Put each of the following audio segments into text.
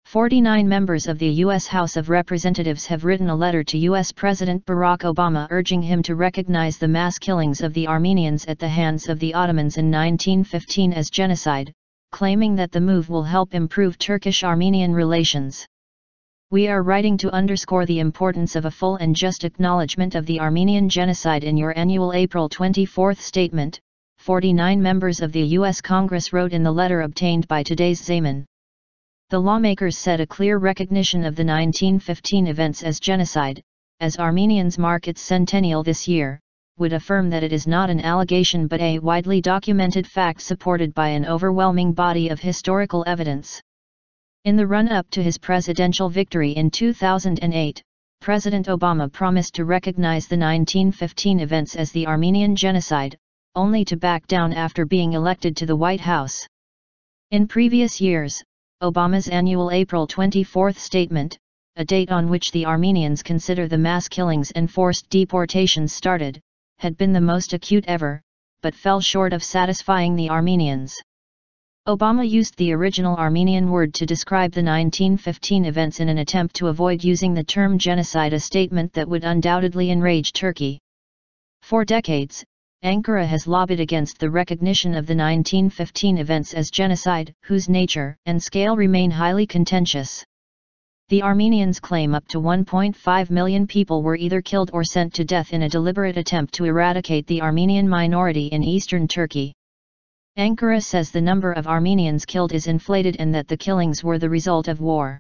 49 members of the U.S. House of Representatives have written a letter to U.S. President Barack Obama urging him to recognize the mass killings of the Armenians at the hands of the Ottomans in 1915 as genocide, claiming that the move will help improve Turkish-Armenian relations. We are writing to underscore the importance of a full and just acknowledgment of the Armenian Genocide in your annual April 24 statement, 49 members of the U.S. Congress wrote in the letter obtained by today's Zaman. The lawmakers said a clear recognition of the 1915 events as genocide, as Armenians mark its centennial this year, would affirm that it is not an allegation but a widely documented fact supported by an overwhelming body of historical evidence. In the run-up to his presidential victory in 2008, President Obama promised to recognize the 1915 events as the Armenian Genocide, only to back down after being elected to the White House. In previous years, Obama's annual April 24 statement, a date on which the Armenians consider the mass killings and forced deportations started, had been the most acute ever, but fell short of satisfying the Armenians. Obama used the original Armenian word to describe the 1915 events in an attempt to avoid using the term genocide, a statement that would undoubtedly enrage Turkey. For decades, Ankara has lobbied against the recognition of the 1915 events as genocide, whose nature and scale remain highly contentious. The Armenians claim up to 1.5 million people were either killed or sent to death in a deliberate attempt to eradicate the Armenian minority in eastern Turkey. Ankara says the number of Armenians killed is inflated and that the killings were the result of war.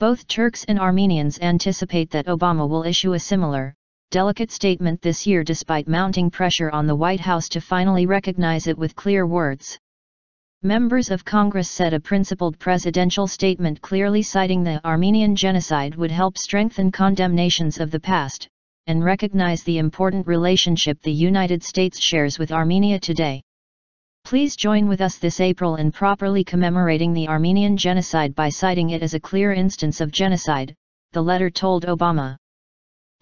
Both Turks and Armenians anticipate that Obama will issue a similar, delicate statement this year despite mounting pressure on the White House to finally recognize it with clear words. Members of Congress said a principled presidential statement clearly citing the Armenian Genocide would help strengthen condemnations of the past, and recognize the important relationship the United States shares with Armenia today. Please join with us this April in properly commemorating the Armenian Genocide by citing it as a clear instance of genocide, the letter told Obama.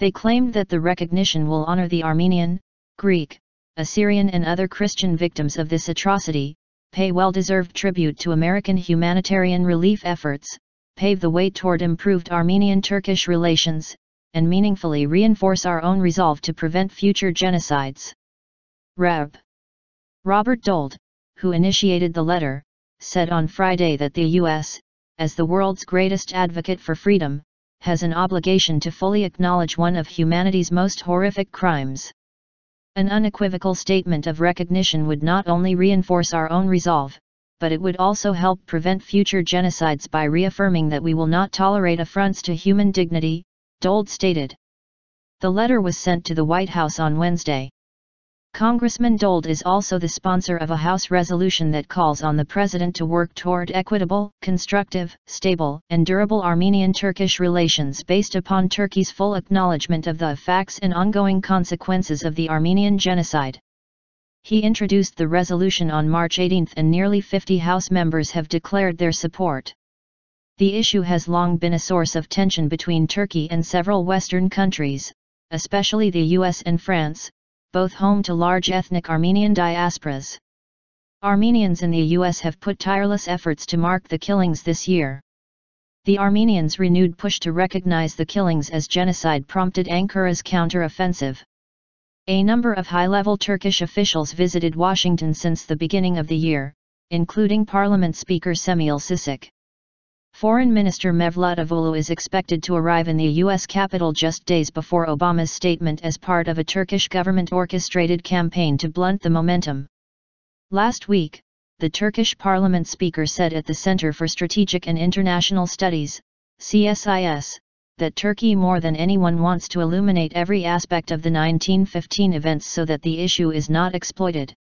They claimed that the recognition will honor the Armenian, Greek, Assyrian and other Christian victims of this atrocity, pay well-deserved tribute to American humanitarian relief efforts, pave the way toward improved Armenian-Turkish relations, and meaningfully reinforce our own resolve to prevent future genocides. Rev. Robert Dold, who initiated the letter, said on Friday that the U.S., as the world's greatest advocate for freedom, has an obligation to fully acknowledge one of humanity's most horrific crimes. An unequivocal statement of recognition would not only reinforce our own resolve, but it would also help prevent future genocides by reaffirming that we will not tolerate affronts to human dignity, Dold stated. The letter was sent to the White House on Wednesday. Congressman Dold is also the sponsor of a House resolution that calls on the President to work toward equitable, constructive, stable, and durable Armenian-Turkish relations based upon Turkey's full acknowledgement of the facts and ongoing consequences of the Armenian Genocide. He introduced the resolution on March 18 and nearly 50 House members have declared their support. The issue has long been a source of tension between Turkey and several Western countries, especially the US and France, both home to large ethnic Armenian diasporas. Armenians in the U.S. have put tireless efforts to mark the killings this year. The Armenians' renewed push to recognize the killings as genocide prompted Ankara's counter-offensive. A number of high-level Turkish officials visited Washington since the beginning of the year, including Parliament Speaker Cemil Çiçek. Foreign Minister Mevlut Avulu is expected to arrive in the U.S. Capitol just days before Obama's statement as part of a Turkish government-orchestrated campaign to blunt the momentum. Last week, the Turkish Parliament Speaker said at the Center for Strategic and International Studies, CSIS, that Turkey more than anyone wants to illuminate every aspect of the 1915 events so that the issue is not exploited.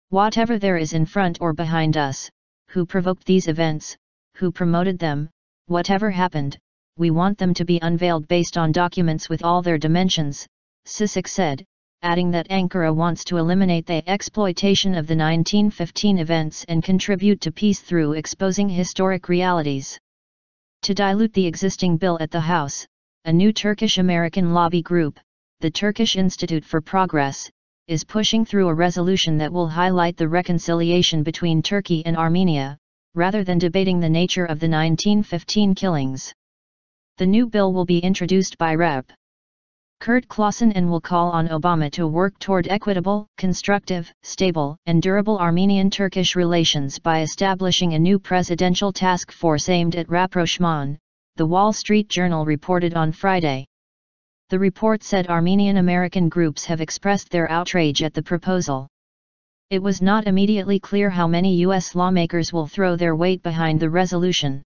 Whatever there is in front or behind us, who provoked these events, who promoted them, whatever happened, we want them to be unveiled based on documents with all their dimensions, Çiçek said, adding that Ankara wants to eliminate the exploitation of the 1915 events and contribute to peace through exposing historic realities. To dilute the existing bill at the House, a new Turkish-American lobby group, the Turkish Institute for Progress, is pushing through a resolution that will highlight the reconciliation between Turkey and Armenia, rather than debating the nature of the 1915 killings. The new bill will be introduced by Rep. Kurt Clausen and will call on Obama to work toward equitable, constructive, stable, and durable Armenian-Turkish relations by establishing a new presidential task force aimed at rapprochement, The Wall Street Journal reported on Friday. The report said Armenian-American groups have expressed their outrage at the proposal. It was not immediately clear how many U.S. lawmakers will throw their weight behind the resolution.